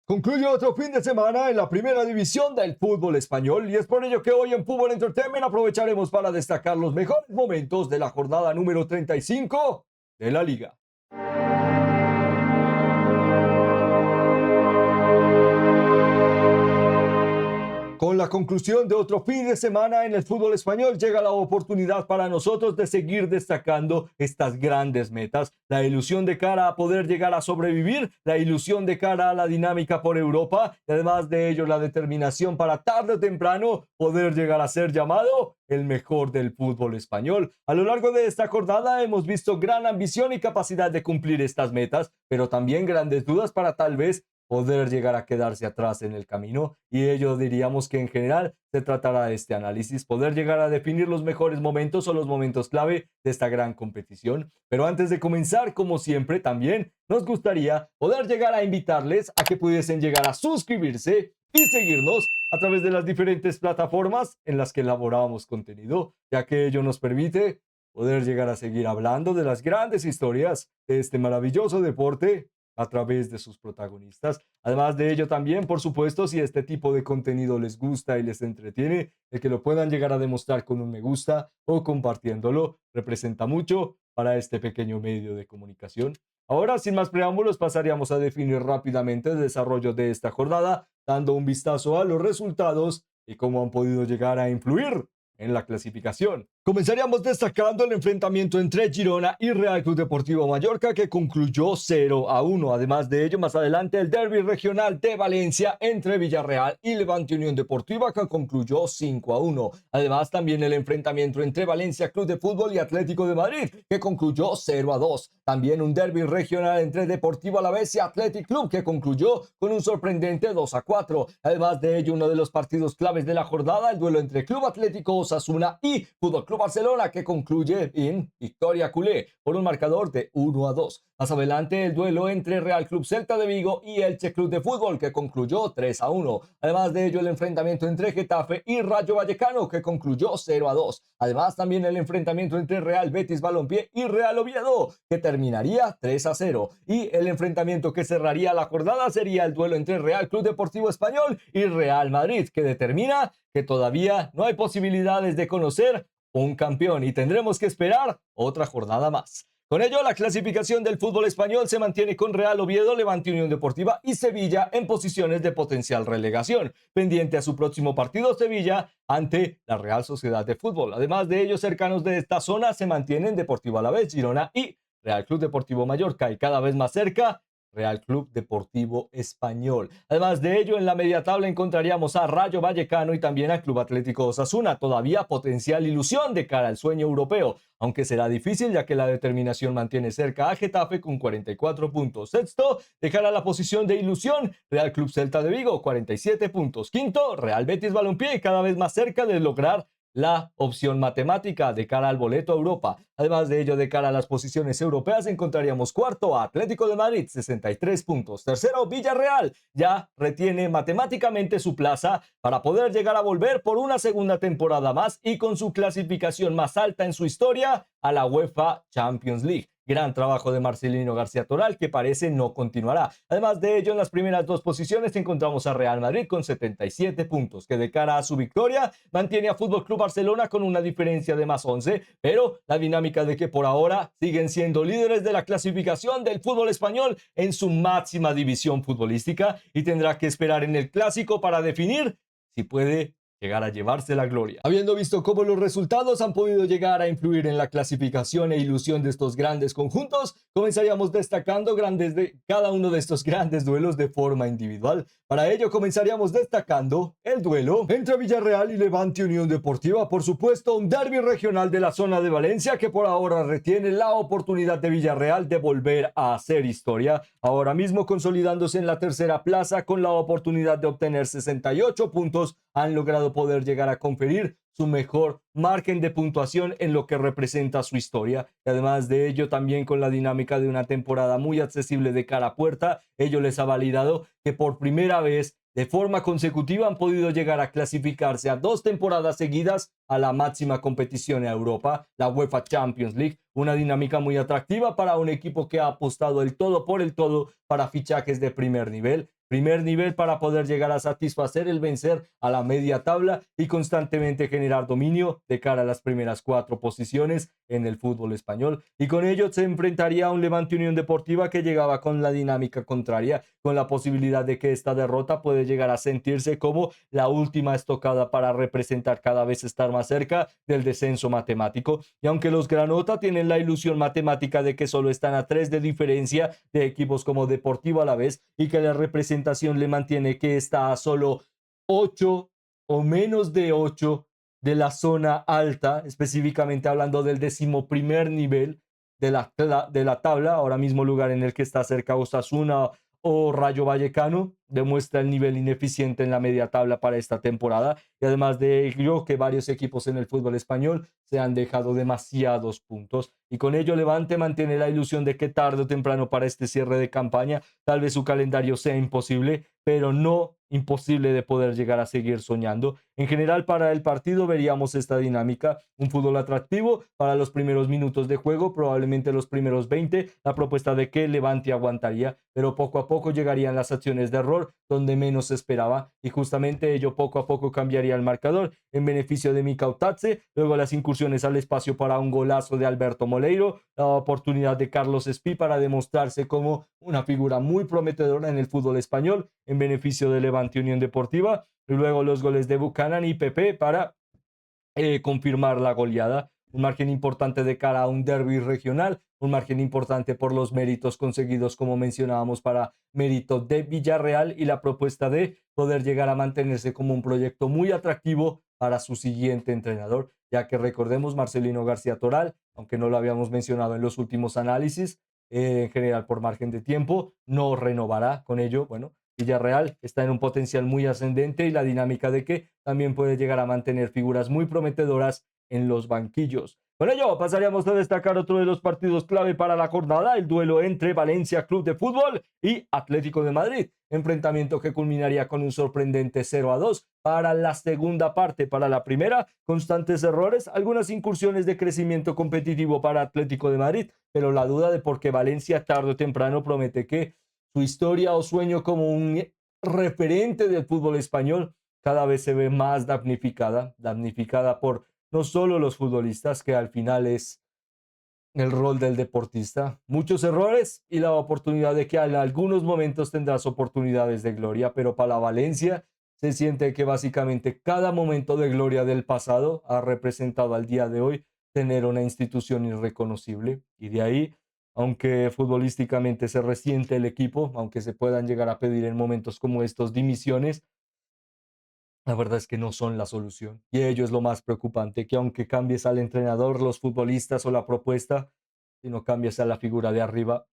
Concluye otro fin de semana en la primera división del fútbol español y es por ello que hoy en Fútbol Entertainment aprovecharemos para destacar los mejores momentos de la jornada número 35 de la liga. Con la conclusión de otro fin de semana en el fútbol español, llega la oportunidad para nosotros de seguir destacando estas grandes metas. La ilusión de cara a poder llegar a sobrevivir, la ilusión de cara a la dinámica por Europa y además de ello la determinación para tarde o temprano poder llegar a ser llamado el mejor del fútbol español. A lo largo de esta jornada hemos visto gran ambición y capacidad de cumplir estas metas, pero también grandes dudas para tal vez poder llegar a quedarse atrás en el camino y ello diríamos que en general se tratará de este análisis, poder llegar a definir los mejores momentos o los momentos clave de esta gran competición. Pero antes de comenzar, como siempre, también nos gustaría poder llegar a invitarles a que pudiesen llegar a suscribirse y seguirnos a través de las diferentes plataformas en las que elaboramos contenido, ya que ello nos permite poder llegar a seguir hablando de las grandes historias de este maravilloso deporte a través de sus protagonistas. Además de ello también, por supuesto, si este tipo de contenido les gusta y les entretiene, el que lo puedan llegar a demostrar con un me gusta o compartiéndolo representa mucho para este pequeño medio de comunicación. Ahora, sin más preámbulos, pasaríamos a definir rápidamente el desarrollo de esta jornada, dando un vistazo a los resultados y cómo han podido llegar a influir en la clasificación. Comenzaríamos destacando el enfrentamiento entre Girona y Real Club Deportivo Mallorca que concluyó 0-1. Además de ello, más adelante el derbi regional de Valencia entre Villarreal y Levante Unión Deportiva que concluyó 5-1. Además también el enfrentamiento entre Valencia Club de Fútbol y Atlético de Madrid que concluyó 0-2. También un derbi regional entre Deportivo Alavés y Athletic Club que concluyó con un sorprendente 2-4. Además de ello, uno de los partidos claves de la jornada, el duelo entre Club Atlético Osasuna y Fútbol Club Barcelona que concluye en victoria culé por un marcador de 1-2. Más adelante el duelo entre Real Club Celta de Vigo y Elche Club de Fútbol que concluyó 3-1. Además de ello el enfrentamiento entre Getafe y Rayo Vallecano que concluyó 0-2. Además también el enfrentamiento entre Real Betis Balompié y Real Oviedo que terminaría 3-0. Y el enfrentamiento que cerraría la jornada sería el duelo entre Real Club Deportivo Español y Real Madrid que determina que todavía no hay posibilidades de conocer un campeón y tendremos que esperar otra jornada más. Con ello, la clasificación del fútbol español se mantiene con Real Oviedo, Levante Unión Deportiva y Sevilla en posiciones de potencial relegación, pendiente a su próximo partido Sevilla ante la Real Sociedad de Fútbol. Además de ellos, cercanos de esta zona se mantienen Deportivo Alavés, Girona y Real Club Deportivo Mallorca y cada vez más cerca Real Club Deportivo Español. Además de ello, en la media tabla encontraríamos a Rayo Vallecano y también al Club Atlético Osasuna, todavía potencial ilusión de cara al sueño europeo, aunque será difícil ya que la determinación mantiene cerca a Getafe con 44 puntos. Sexto, de cara a la posición de ilusión, Real Club Celta de Vigo, 47 puntos. Quinto, Real Betis Balompié, cada vez más cerca de lograr la opción matemática de cara al boleto a Europa. Además de ello, de cara a las posiciones europeas, encontraríamos cuarto a Atlético de Madrid, 63 puntos. Tercero, Villarreal, ya retiene matemáticamente su plaza para poder llegar a volver por una segunda temporada más y con su clasificación más alta en su historia a la UEFA Champions League. Gran trabajo de Marcelino García Toral, que parece no continuará. Además de ello, en las primeras dos posiciones encontramos a Real Madrid con 77 puntos, que de cara a su victoria mantiene a Fútbol Club Barcelona con una diferencia de más 11, pero la dinámica de que por ahora siguen siendo líderes de la clasificación del fútbol español en su máxima división futbolística y tendrá que esperar en el clásico para definir si puede llegar a llevarse la gloria. Habiendo visto cómo los resultados han podido llegar a influir en la clasificación e ilusión de estos grandes conjuntos, comenzaríamos destacando cada uno de estos grandes duelos de forma individual. Para ello comenzaríamos destacando el duelo entre Villarreal y Levante Unión Deportiva, por supuesto un derbi regional de la zona de Valencia que por ahora retiene la oportunidad de Villarreal de volver a hacer historia, ahora mismo consolidándose en la tercera plaza con la oportunidad de obtener 68 puntos, han logrado poder llegar a conferir su mejor margen de puntuación en lo que representa su historia. Y además de ello, también con la dinámica de una temporada muy accesible de cara a puerta, ello les ha validado que por primera vez de forma consecutiva han podido llegar a clasificarse a 2 temporadas seguidas a la máxima competición en Europa, la UEFA Champions League, una dinámica muy atractiva para un equipo que ha apostado el todo por el todo para fichajes de primer nivel. primer nivel para poder llegar a satisfacer el vencer a la media tabla y constantemente generar dominio de cara a las primeras 4 posiciones en el fútbol español. Y con ello se enfrentaría a un Levante Unión Deportiva que llegaba con la dinámica contraria, con la posibilidad de que esta derrota puede llegar a sentirse como la última estocada para representar cada vez estar más cerca del descenso matemático. Y aunque los Granota tienen la ilusión matemática de que solo están a 3 de diferencia de equipos como Deportivo Alavés y que la representación le mantiene que está a solo 8 o menos de 8 de la zona alta, específicamente hablando del 11º nivel de la tabla, ahora mismo lugar en el que está cerca Osasuna o Rayo Vallecano, demuestra el nivel ineficiente en la media tabla para esta temporada y además de ello que varios equipos en el fútbol español se han dejado demasiados puntos y con ello Levante mantiene la ilusión de que tarde o temprano para este cierre de campaña tal vez su calendario sea imposible, pero no imposible de poder llegar a seguir soñando. En general para el partido veríamos esta dinámica, un fútbol atractivo para los primeros minutos de juego, probablemente los primeros 20, la propuesta de que Levante aguantaría, pero poco a poco llegarían las acciones de error donde menos se esperaba y justamente ello poco a poco cambiaría el marcador en beneficio de Mika Otatze, luego las incursiones al espacio para un golazo de Alberto Moleiro, la oportunidad de Carlos Espí para demostrarse como una figura muy prometedora en el fútbol español en beneficio de Levante Unión Deportiva, y luego los goles de Buchanan y Pepe para confirmar la goleada. Un margen importante de cara a un derby regional, un margen importante por los méritos conseguidos, como mencionábamos, para mérito de Villarreal y la propuesta de poder llegar a mantenerse como un proyecto muy atractivo para su siguiente entrenador, ya que recordemos Marcelino García Toral, aunque no lo habíamos mencionado en los últimos análisis, en general por margen de tiempo, no renovará con ello. Bueno, Villarreal está en un potencial muy ascendente y la dinámica de que también puede llegar a mantener figuras muy prometedoras en los banquillos. Con ello, pasaríamos a destacar otro de los partidos clave para la jornada, el duelo entre Valencia Club de Fútbol y Atlético de Madrid. Enfrentamiento que culminaría con un sorprendente 0-2 para la segunda parte. Para la primera, constantes errores, algunas incursiones de crecimiento competitivo para Atlético de Madrid, pero la duda de por qué Valencia tarde o temprano promete que su historia o sueño como un referente del fútbol español cada vez se ve más damnificada por no solo los futbolistas, que al final es el rol del deportista, muchos errores y la oportunidad de que en algunos momentos tendrás oportunidades de gloria, pero para la Valencia se siente que básicamente cada momento de gloria del pasado ha representado al día de hoy tener una institución irreconocible y de ahí, aunque futbolísticamente se resiente el equipo, aunque se puedan llegar a pedir en momentos como estos dimisiones, la verdad es que no son la solución. Y ello es lo más preocupante, que aunque cambies al entrenador, los futbolistas o la propuesta, si no cambias a la figura de arriba,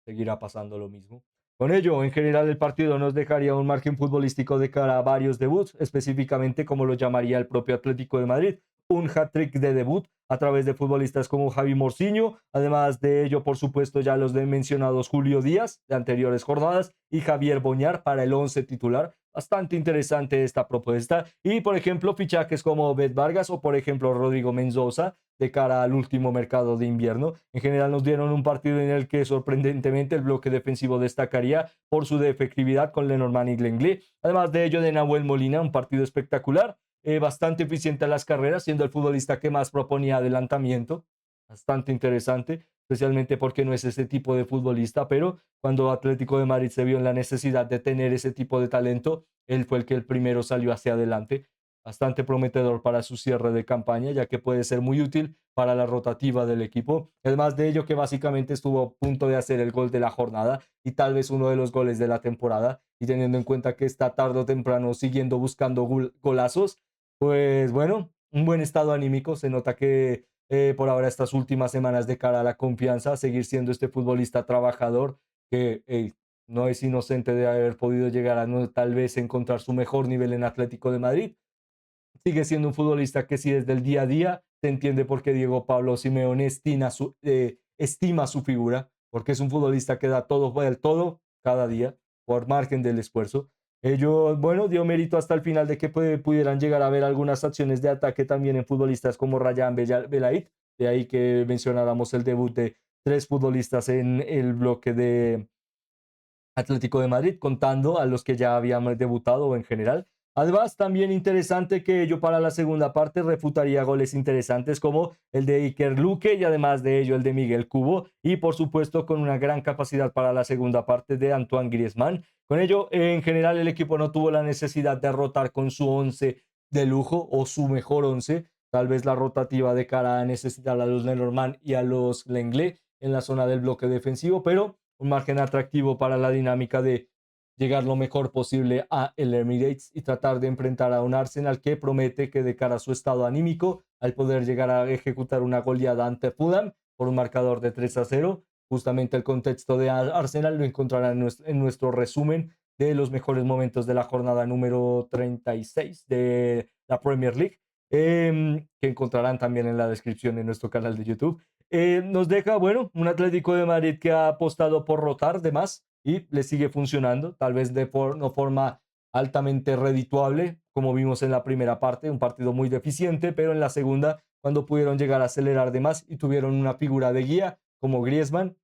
seguirá pasando lo mismo. Con ello, en general, el partido nos dejaría un margen futbolístico de cara a varios debuts, específicamente como lo llamaría el propio Atlético de Madrid, un hat-trick de debut a través de futbolistas como Javi Morciño, además de ello, por supuesto, ya los de mencionados Julio Díaz de anteriores jornadas y Javier Boñar para el 11 titular. Bastante interesante esta propuesta. Y, por ejemplo, fichajes como Bet Vargas o, por ejemplo, Rodrigo Mendoza de cara al último mercado de invierno. En general nos dieron un partido en el que sorprendentemente el bloque defensivo destacaría por su efectividad con Lenormand y Lenglet. Además de ello de Nahuel Molina, un partido espectacular, bastante eficiente a las carreras, siendo el futbolista que más proponía adelantamiento. Bastante interesante, especialmente porque no es ese tipo de futbolista, pero cuando Atlético de Madrid se vio en la necesidad de tener ese tipo de talento, él fue el que el primero salió hacia adelante, bastante prometedor para su cierre de campaña, ya que puede ser muy útil para la rotativa del equipo. Además de ello, que básicamente estuvo a punto de hacer el gol de la jornada y tal vez uno de los goles de la temporada, y teniendo en cuenta que está tarde o temprano siguiendo buscando golazos, pues bueno, un buen estado anímico. Se nota que por ahora estas últimas semanas de cara a la confianza, seguir siendo este futbolista trabajador que no es inocente de haber podido llegar a no, tal vez encontrar su mejor nivel en Atlético de Madrid. Sigue siendo un futbolista que sí desde el día a día se entiende por qué Diego Pablo Simeone estima su figura, porque es un futbolista que da todo por el todo cada día, por margen del esfuerzo. Ellos, bueno, dio mérito hasta el final de que pudieran llegar a ver algunas acciones de ataque también en futbolistas como Rayan Belaid, de ahí que mencionáramos el debut de 3 futbolistas en el bloque de Atlético de Madrid, contando a los que ya habían debutado en general. Además, también interesante que ello para la segunda parte refutaría goles interesantes como el de Iker Luque y además de ello el de Miguel Cubo y por supuesto con una gran capacidad para la segunda parte de Antoine Griezmann. Con ello, en general el equipo no tuvo la necesidad de rotar con su once de lujo o su mejor once, tal vez la rotativa de cara a necesitar a los Lenormand y a los Lenglet en la zona del bloque defensivo, pero un margen atractivo para la dinámica de llegar lo mejor posible a el Emirates y tratar de enfrentar a un Arsenal que promete que de cara a su estado anímico, al poder llegar a ejecutar una goleada ante Fulham por un marcador de 3-0, justamente el contexto de Arsenal lo encontrarán en nuestro resumen de los mejores momentos de la jornada número 36 de la Premier League, que encontrarán también en la descripción de nuestro canal de YouTube. Nos deja, bueno, un Atlético de Madrid que ha apostado por rotar de más y le sigue funcionando, tal vez de no forma altamente redituable, como vimos en la primera parte, un partido muy deficiente, pero en la segunda, cuando pudieron llegar a acelerar de más y tuvieron una figura de guía como Griezmann,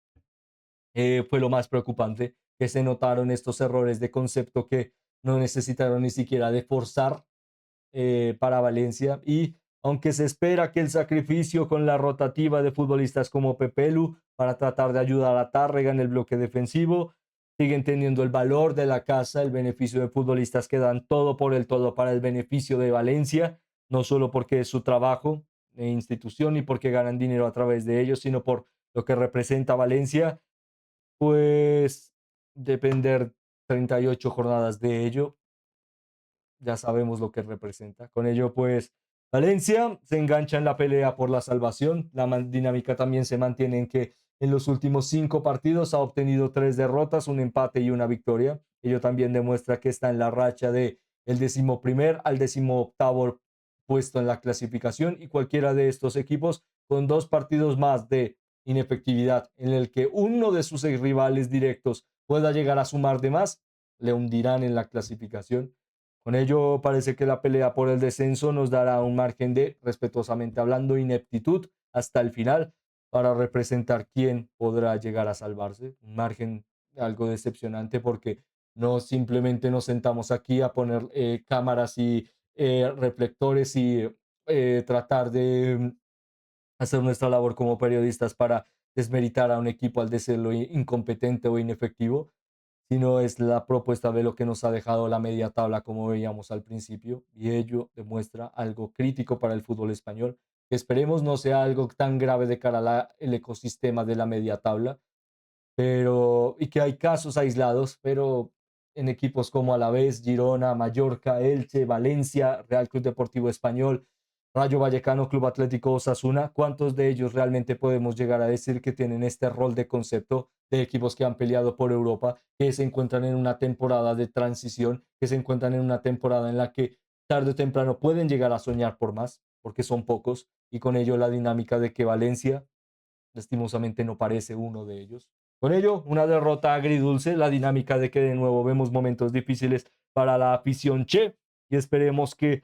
fue lo más preocupante, que se notaron estos errores de concepto que no necesitaron ni siquiera de forzar para Valencia y aunque se espera que el sacrificio con la rotativa de futbolistas como Pepelu para tratar de ayudar a Tárrega en el bloque defensivo, siguen teniendo el valor de la casa, el beneficio de futbolistas que dan todo por el todo para el beneficio de Valencia, no solo porque es su trabajo e institución y porque ganan dinero a través de ellos, sino por lo que representa Valencia, pues depender 38 jornadas de ello ya sabemos lo que representa. Con ello, pues, Valencia se engancha en la pelea por la salvación. La dinámica también se mantiene en que en los últimos 5 partidos ha obtenido 3 derrotas, un empate y una victoria. Ello también demuestra que está en la racha de el 11º al 18º puesto en la clasificación y cualquiera de estos equipos con 2 partidos más de inefectividad en el que uno de sus rivales directos pueda llegar a sumar de más, le hundirán en la clasificación. Con ello, parece que la pelea por el descenso nos dará un margen de, respetuosamente hablando, ineptitud hasta el final para representar quién podrá llegar a salvarse. Un margen algo decepcionante porque no simplemente nos sentamos aquí a poner cámaras y reflectores y tratar de hacer nuestra labor como periodistas para desmeritar a un equipo al decirlo incompetente o inefectivo, sino es la propuesta de lo que nos ha dejado la media tabla, como veíamos al principio, y ello demuestra algo crítico para el fútbol español, que esperemos no sea algo tan grave de cara al ecosistema de la media tabla, pero y que hay casos aislados, pero en equipos como Alavés, Girona, Mallorca, Elche, Valencia, Real Club Deportivo Español, Rayo Vallecano, Club Atlético Osasuna, ¿cuántos de ellos realmente podemos llegar a decir que tienen este rol de concepto de equipos que han peleado por Europa, que se encuentran en una temporada de transición, que se encuentran en una temporada en la que tarde o temprano pueden llegar a soñar por más, porque son pocos, y con ello la dinámica de que Valencia lastimosamente no parece uno de ellos. Con ello, una derrota agridulce, la dinámica de que de nuevo vemos momentos difíciles para la afición Che y esperemos que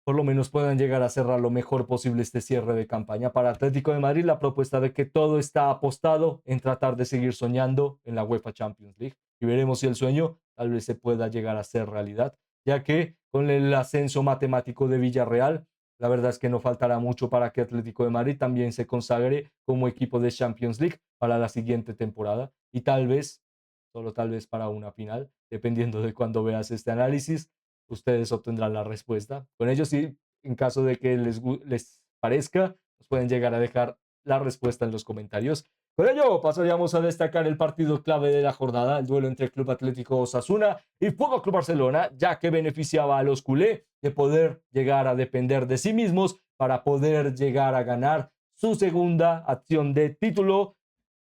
por lo menos puedan llegar a cerrar lo mejor posible este cierre de campaña. Para Atlético de Madrid, la propuesta de que todo está apostado en tratar de seguir soñando en la UEFA Champions League. Y veremos si el sueño tal vez se pueda llegar a ser realidad, ya que con el ascenso matemático de Villarreal, la verdad es que no faltará mucho para que Atlético de Madrid también se consagre como equipo de Champions League para la siguiente temporada y tal vez, solo tal vez para una final, dependiendo de cuándo veas este análisis, ustedes obtendrán la respuesta. Con ello, sí, en caso de que les parezca, nos pueden llegar a dejar la respuesta en los comentarios. Con ello, pasaríamos a destacar el partido clave de la jornada, el duelo entre el Club Atlético Osasuna y Fútbol Club Barcelona, ya que beneficiaba a los culé de poder llegar a depender de sí mismos para poder llegar a ganar su segunda acción de título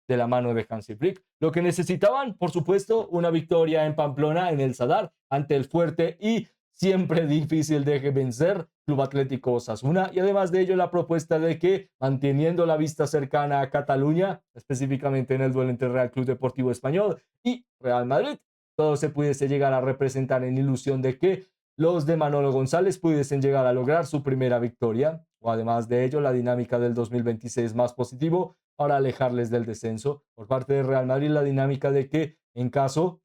de la mano de Hansi Flick. Lo que necesitaban, por supuesto, una victoria en Pamplona, en el Sadar, ante el fuerte y siempre difícil de vencer Club Atlético Osasuna. Y además de ello, la propuesta de que, manteniendo la vista cercana a Cataluña, específicamente en el duelo entre Real Club Deportivo Español y Real Madrid, todo se pudiese llegar a representar en ilusión de que los de Manolo González pudiesen llegar a lograr su primera victoria. O además de ello, la dinámica del 2026 más positivo para alejarles del descenso. Por parte de Real Madrid, la dinámica de que en caso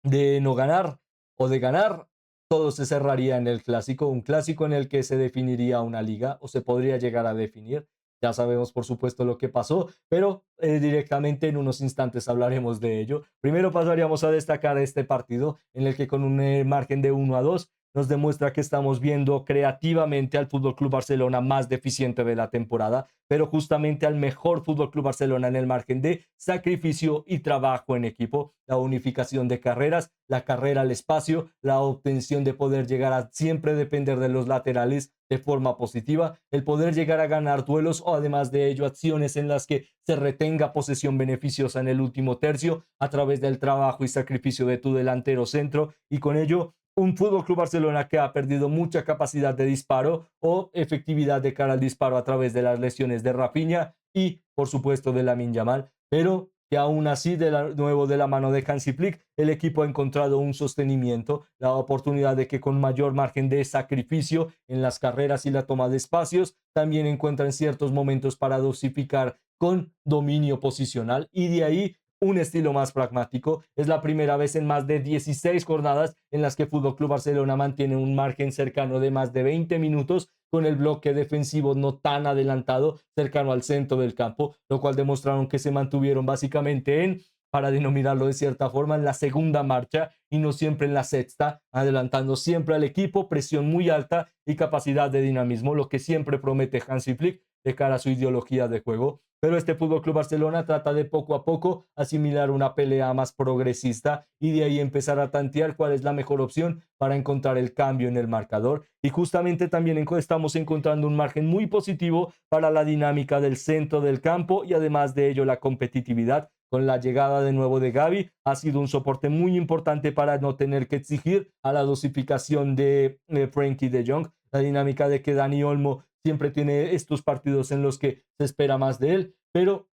de no ganar o de ganar, todo se cerraría en el clásico, un clásico en el que se definiría una liga o se podría llegar a definir. Ya sabemos, por supuesto, lo que pasó, pero directamente en unos instantes hablaremos de ello. Primero pasaríamos a destacar este partido en el que con un margen de 1-2 nos demuestra que estamos viendo creativamente al Fútbol Club Barcelona más deficiente de la temporada, pero justamente al mejor Fútbol Club Barcelona en el margen de sacrificio y trabajo en equipo, la unificación de carreras, la carrera al espacio, la obtención de poder llegar a siempre depender de los laterales de forma positiva, el poder llegar a ganar duelos o además de ello acciones en las que se retenga posesión beneficiosa en el último tercio a través del trabajo y sacrificio de tu delantero centro y con ello un Fútbol Club Barcelona que ha perdido mucha capacidad de disparo o efectividad de cara al disparo a través de las lesiones de Rafinha y, por supuesto, de Lamine Yamal, pero que aún así, nuevo de la mano de Hansi Flick, el equipo ha encontrado un sostenimiento, la oportunidad de que con mayor margen de sacrificio en las carreras y la toma de espacios, también encuentran ciertos momentos para dosificar con dominio posicional y de ahí un estilo más pragmático. Es la primera vez en más de 16 jornadas en las que Fútbol Club Barcelona mantiene un margen cercano de más de 20 minutos con el bloque defensivo no tan adelantado, cercano al centro del campo, lo cual demostraron que se mantuvieron básicamente en, para denominarlo de cierta forma, en la segunda marcha y no siempre en la sexta, adelantando siempre al equipo, presión muy alta y capacidad de dinamismo, lo que siempre promete Hansi Flick de cara a su ideología de juego. Pero este Fútbol Club Barcelona trata de poco a poco asimilar una pelea más progresista y de ahí empezar a tantear cuál es la mejor opción para encontrar el cambio en el marcador. Y justamente también estamos encontrando un margen muy positivo para la dinámica del centro del campo y además de ello la competitividad. Con la llegada de nuevo de Gavi ha sido un soporte muy importante para no tener que exigir a la dosificación de Frenkie de Jong, la dinámica de que Dani Olmo siempre tiene estos partidos en los que se espera más de él, pero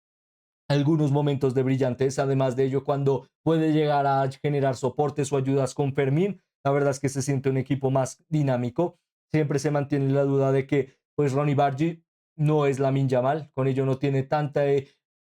algunos momentos de brillantez, además de ello, cuando puede llegar a generar soportes o ayudas con Fermín, la verdad es que se siente un equipo más dinámico. Siempre se mantiene la duda de que pues Ronnie Bargi no es Lamine Yamal, con ello no tiene tanta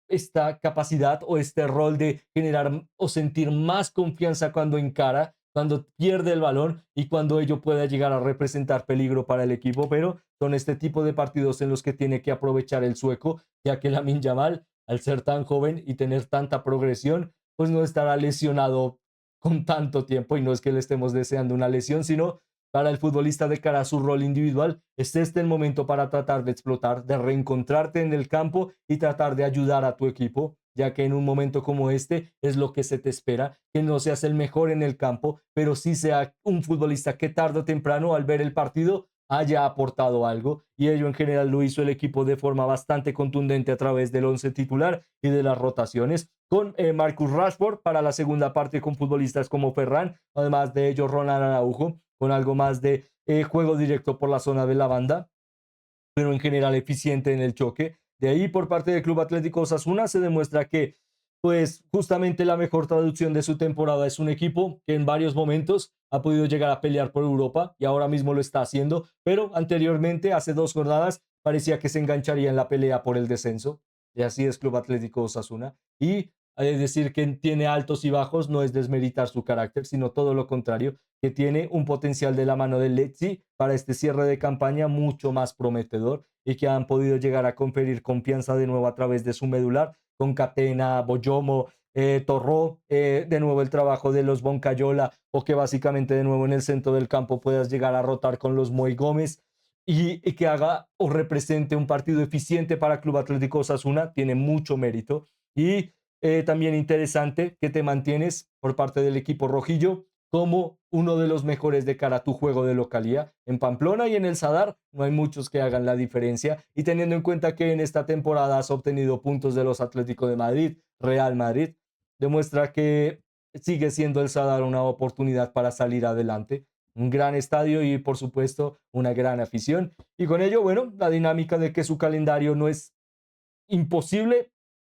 esta capacidad o este rol de generar o sentir más confianza cuando encara, cuando pierde el balón y cuando ello pueda llegar a representar peligro para el equipo, pero son este tipo de partidos en los que tiene que aprovechar el sueco, ya que Lamine Yamal, al ser tan joven y tener tanta progresión, pues no estará lesionado con tanto tiempo y no es que le estemos deseando una lesión, sino para el futbolista de cara a su rol individual, es este el momento para tratar de explotar, de reencontrarte en el campo y tratar de ayudar a tu equipo, ya que en un momento como este es lo que se te espera, que no seas el mejor en el campo, pero sí sea un futbolista que tarde o temprano al ver el partido haya aportado algo y ello en general lo hizo el equipo de forma bastante contundente a través del once titular y de las rotaciones con Marcus Rashford para la segunda parte con futbolistas como Ferran, además de ello Ronald Araujo con algo más de juego directo por la zona de la banda, pero en general eficiente en el choque. De ahí por parte del Club Atlético Osasuna se demuestra que pues justamente la mejor traducción de su temporada es un equipo que en varios momentos ha podido llegar a pelear por Europa y ahora mismo lo está haciendo, pero anteriormente, hace 2 jornadas, parecía que se engancharía en la pelea por el descenso. Y así es Club Atlético Osasuna. Y decir que tiene altos y bajos no es desmeritar su carácter, sino todo lo contrario, que tiene un potencial de la mano del Lecce para este cierre de campaña mucho más prometedor y que han podido llegar a conferir confianza de nuevo a través de su medular con Catena, Boyomo, Torró, de nuevo el trabajo de los Boncayola o que básicamente de nuevo en el centro del campo puedas llegar a rotar con los Moy Gómez y que haga o represente un partido eficiente para Club Atlético Osasuna, tiene mucho mérito. Y también interesante que te mantienes por parte del equipo rojillo como uno de los mejores de cara a tu juego de localía. En Pamplona y en el Sadar no hay muchos que hagan la diferencia y teniendo en cuenta que en esta temporada has obtenido puntos de los Atlético de Madrid, Real Madrid, demuestra que sigue siendo el Sadar una oportunidad para salir adelante. Un gran estadio y por supuesto una gran afición. Y con ello, bueno, la dinámica de que su calendario no es imposible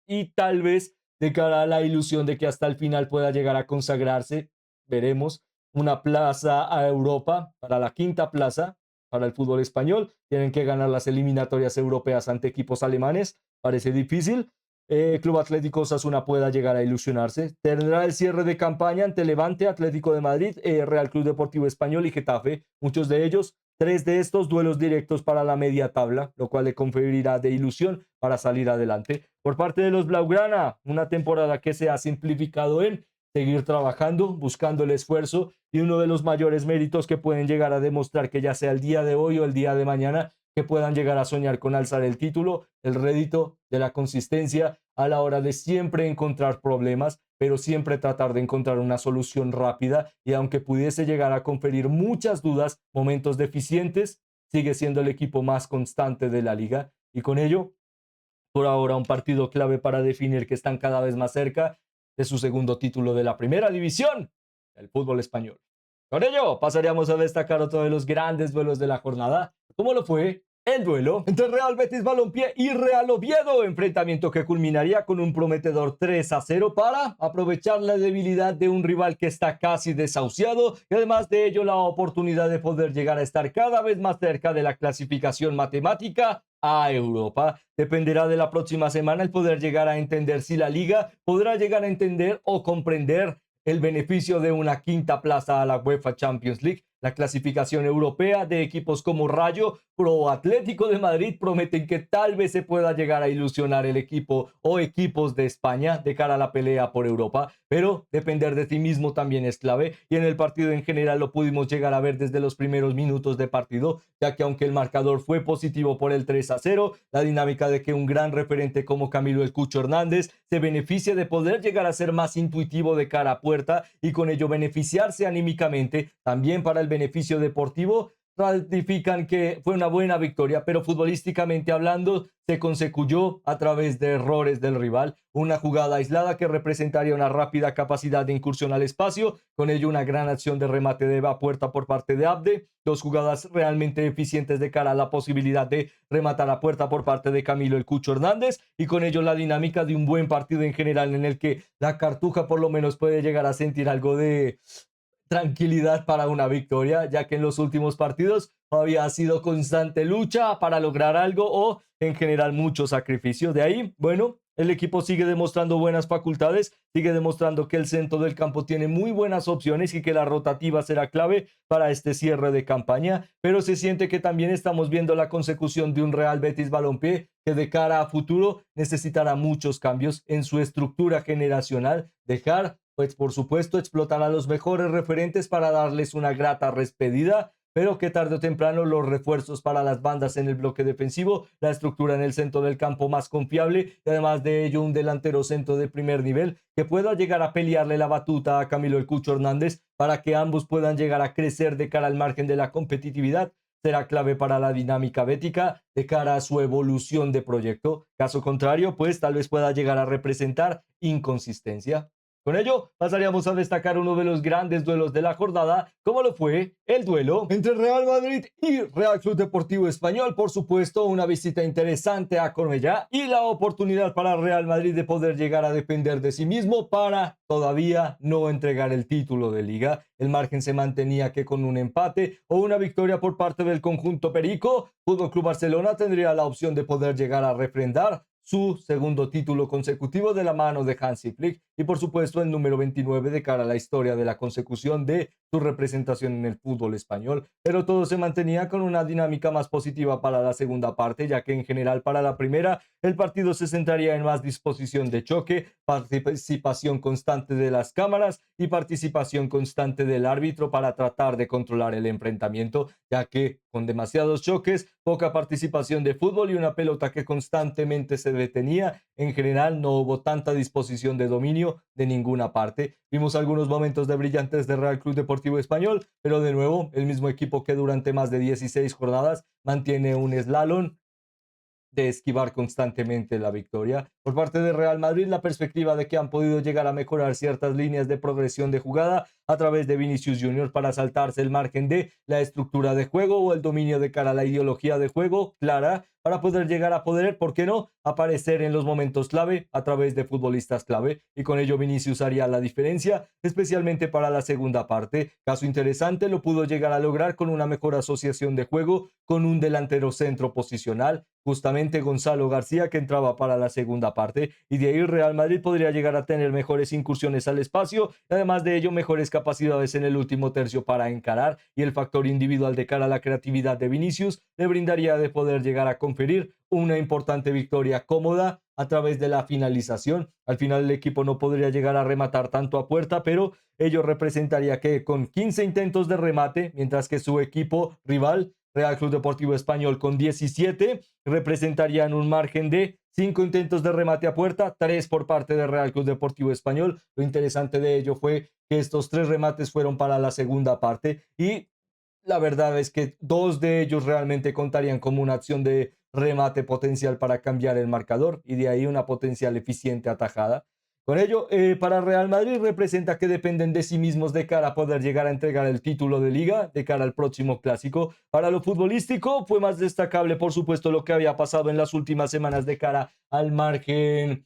y tal vez de cara a la ilusión de que hasta el final pueda llegar a consagrarse, veremos una plaza a Europa para la quinta plaza para el fútbol español. Tienen que ganar las eliminatorias europeas ante equipos alemanes, parece difícil, Club Atlético Osasuna pueda llegar a ilusionarse. Tendrá el cierre de campaña ante Levante, Atlético de Madrid, Real Club Deportivo Español y Getafe. Muchos de ellos, tres de estos duelos directos para la media tabla, lo cual le conferirá de ilusión para salir adelante. Por parte de los Blaugrana, una temporada que se ha simplificado en seguir trabajando, buscando el esfuerzo y uno de los mayores méritos que pueden llegar a demostrar que ya sea el día de hoy o el día de mañana, que puedan llegar a soñar con alzar el título, el rédito de la consistencia a la hora de siempre encontrar problemas, pero siempre tratar de encontrar una solución rápida y aunque pudiese llegar a conferir muchas dudas, momentos deficientes, sigue siendo el equipo más constante de la liga y con ello, por ahora, un partido clave para definir que están cada vez más cerca de su segundo título de la primera división, el fútbol español. Con ello, pasaríamos a destacar otro de los grandes duelos de la jornada, como lo fue el duelo entre Real Betis Balompié y Real Oviedo, enfrentamiento que culminaría con un prometedor 3-0 para aprovechar la debilidad de un rival que está casi desahuciado y además de ello la oportunidad de poder llegar a estar cada vez más cerca de la clasificación matemática a Europa. Dependerá de la próxima semana el poder llegar a entender si la liga podrá llegar a entender o comprender el beneficio de una quinta plaza a la UEFA Champions League. La clasificación europea de equipos como Rayo Pro Atlético de Madrid prometen que tal vez se pueda llegar a ilusionar el equipo o equipos de España de cara a la pelea por Europa, pero depender de ti mismo también es clave y en el partido en general lo pudimos llegar a ver desde los primeros minutos de partido, ya que aunque el marcador fue positivo por el 3-0, la dinámica de que un gran referente como Camilo El Cucho Hernández se beneficie de poder llegar a ser más intuitivo de cara a puerta y con ello beneficiarse anímicamente también para el beneficio deportivo, ratifican que fue una buena victoria, pero futbolísticamente hablando se consecuyó a través de errores del rival, una jugada aislada que representaría una rápida capacidad de incursión al espacio, con ello una gran acción de remate de a puerta por parte de Abde, dos jugadas realmente eficientes de cara a la posibilidad de rematar a puerta por parte de Camilo El Cucho Hernández y con ello la dinámica de un buen partido en general en el que la Cartuja por lo menos puede llegar a sentir algo de tranquilidad para una victoria, ya que en los últimos partidos había sido constante lucha para lograr algo o en general mucho sacrificio. De ahí, bueno, el equipo sigue demostrando buenas facultades, sigue demostrando que el centro del campo tiene muy buenas opciones y que la rotativa será clave para este cierre de campaña, pero se siente que también estamos viendo la consecución de un Real Betis Balompié que de cara a futuro necesitará muchos cambios en su estructura generacional, dejar pues por supuesto explotar a los mejores referentes para darles una grata despedida, pero que tarde o temprano los refuerzos para las bandas en el bloque defensivo, la estructura en el centro del campo más confiable y además de ello un delantero centro de primer nivel que pueda llegar a pelearle la batuta a Camilo El Cucho Hernández para que ambos puedan llegar a crecer de cara al margen de la competitividad será clave para la dinámica bética de cara a su evolución de proyecto. Caso contrario, pues tal vez pueda llegar a representar inconsistencia. Con ello, pasaríamos a destacar uno de los grandes duelos de la jornada, como lo fue el duelo entre Real Madrid y Real Club Deportivo Español. Por supuesto, una visita interesante a Cornellá y la oportunidad para Real Madrid de poder llegar a depender de sí mismo para todavía no entregar el título de liga. El margen se mantenía que con un empate o una victoria por parte del conjunto perico, Fútbol Club Barcelona tendría la opción de poder llegar a refrendar su segundo título consecutivo de la mano de Hansi Flick y por supuesto el número 29 de cara a la historia de la consecución de su representación en el fútbol español, pero todo se mantenía con una dinámica más positiva para la segunda parte, ya que en general para la primera el partido se centraría en más disposición de choque, participación constante de las cámaras y participación constante del árbitro para tratar de controlar el enfrentamiento, ya que con demasiados choques, poca participación de fútbol y una pelota que constantemente se detenía, en general no hubo tanta disposición de dominio de ninguna parte. Vimos algunos momentos de brillantes de Real Club Deportivo Español, pero de nuevo el mismo equipo que durante más de 16 jornadas mantiene un slalom de esquivar constantemente la victoria. Por parte de Real Madrid, la perspectiva de que han podido llegar a mejorar ciertas líneas de progresión de jugada a través de Vinicius Junior para saltarse el margen de la estructura de juego o el dominio de cara a la ideología de juego clara para poder llegar a poder, ¿por qué no?, aparecer en los momentos clave a través de futbolistas clave y con ello Vinicius haría la diferencia, especialmente para la segunda parte. Caso interesante, lo pudo llegar a lograr con una mejor asociación de juego con un delantero centro posicional, justamente Gonzalo García, que entraba para la segunda parte, y de ahí Real Madrid podría llegar a tener mejores incursiones al espacio, y además de ello mejores capacidades en el último tercio para encarar, y el factor individual de cara a la creatividad de Vinicius le brindaría de poder llegar a conferir una importante victoria cómoda a través de la finalización. Al final el equipo no podría llegar a rematar tanto a puerta, pero ello representaría que con 15 intentos de remate, mientras que su equipo rival, Real Club Deportivo Español, con 17, representarían un margen de 5 intentos de remate a puerta, 3 por parte de Real Club Deportivo Español. Lo interesante de ello fue que estos 3 remates fueron para la segunda parte y la verdad es que 2 de ellos realmente contarían como una acción de remate potencial para cambiar el marcador y de ahí una potencial eficiente atajada. Con ello, para Real Madrid representa que dependen de sí mismos de cara a poder llegar a entregar el título de liga de cara al próximo clásico. Para lo futbolístico fue más destacable, por supuesto, lo que había pasado en las últimas semanas de cara al margen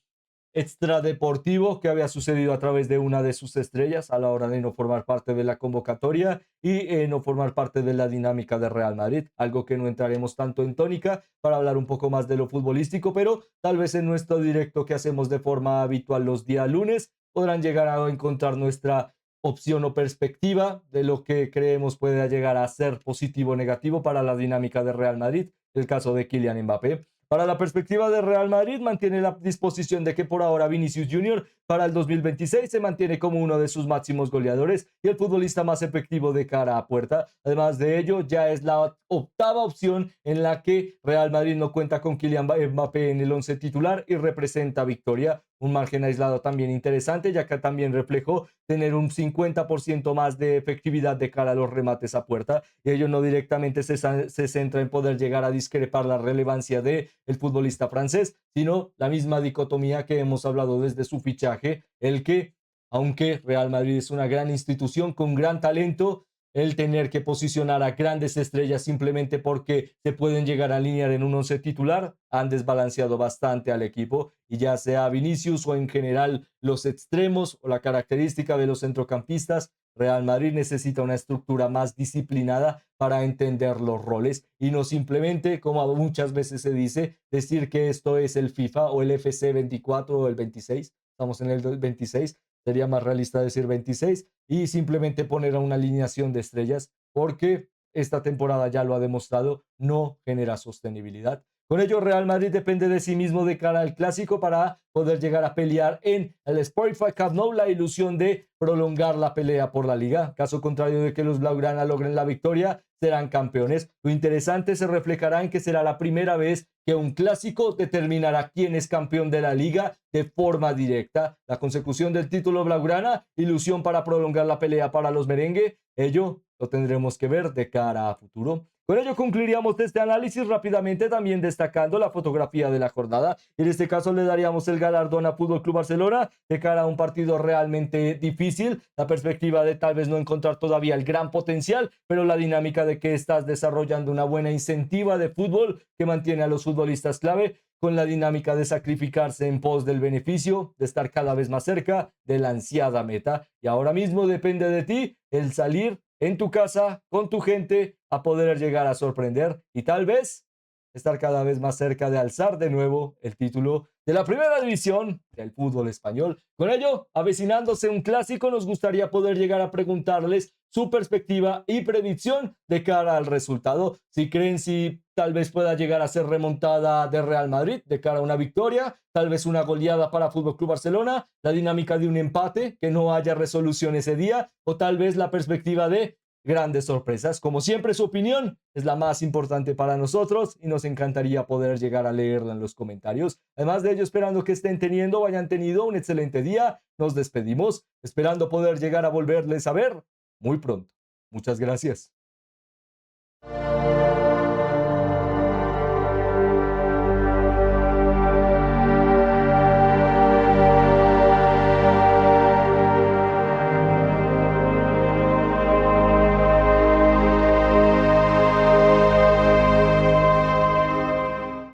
extradeportivo que había sucedido a través de una de sus estrellas a la hora de no formar parte de la convocatoria y no formar parte de la dinámica de Real Madrid, algo que no entraremos tanto en tónica para hablar un poco más de lo futbolístico, pero tal vez en nuestro directo que hacemos de forma habitual los días lunes podrán llegar a encontrar nuestra opción o perspectiva de lo que creemos puede llegar a ser positivo o negativo para la dinámica de Real Madrid, el caso de Kylian Mbappé. Para la perspectiva de Real Madrid, mantiene la disposición de que por ahora Vinicius Junior para el 2026 se mantiene como uno de sus máximos goleadores y el futbolista más efectivo de cara a puerta. Además de ello, ya es la octava opción en la que Real Madrid no cuenta con Kylian Mbappé en el once titular y representa victoria. Un margen aislado también interesante, ya que también reflejó tener un 50% más de efectividad de cara a los remates a puerta, y ello no directamente se centra en poder llegar a discrepar la relevancia de el futbolista francés, sino la misma dicotomía que hemos hablado desde su fichaje, el que, aunque Real Madrid es una gran institución con gran talento, el tener que posicionar a grandes estrellas simplemente porque se pueden llegar a alinear en un once titular han desbalanceado bastante al equipo, y ya sea Vinicius o en general los extremos o la característica de los centrocampistas, Real Madrid necesita una estructura más disciplinada para entender los roles y no simplemente, como muchas veces se dice, decir que esto es el FIFA o el FC 24 o el 26. Estamos en el 26, sería más realista decir 26 y simplemente poner a una alineación de estrellas porque esta temporada ya lo ha demostrado, no genera sostenibilidad. Con ello, Real Madrid depende de sí mismo de cara al clásico para poder llegar a pelear en el Spotify Camp Nou la ilusión de prolongar la pelea por la liga. Caso contrario de que los Blaugrana logren la victoria, serán campeones. Lo interesante se reflejará en que será la primera vez que un clásico determinará quién es campeón de la liga de forma directa. La consecución del título Blaugrana, ilusión para prolongar la pelea para los merengue, ello lo tendremos que ver de cara a futuro. Con ello concluiríamos este análisis rápidamente, también destacando la fotografía de la jornada. En este caso le daríamos el galardón a Fútbol Club Barcelona de cara a un partido realmente difícil. La perspectiva de tal vez no encontrar todavía el gran potencial, pero la dinámica de que estás desarrollando una buena incentiva de fútbol que mantiene a los futbolistas clave con la dinámica de sacrificarse en pos del beneficio, de estar cada vez más cerca de la ansiada meta. Y ahora mismo depende de ti el salir en tu casa, con tu gente, a poder llegar a sorprender y tal vez estar cada vez más cerca de alzar de nuevo el título de la primera división del fútbol español. Con ello, avecinándose un clásico, nos gustaría poder llegar a preguntarles su perspectiva y predicción de cara al resultado. Si creen si tal vez pueda llegar a ser remontada de Real Madrid de cara a una victoria, tal vez una goleada para Fútbol Club Barcelona, la dinámica de un empate, que no haya resolución ese día, o tal vez la perspectiva de grandes sorpresas. Como siempre, su opinión es la más importante para nosotros y nos encantaría poder llegar a leerla en los comentarios. Además de ello, esperando que estén teniendo o hayan tenido un excelente día, nos despedimos, esperando poder llegar a volverles a ver muy pronto. Muchas gracias.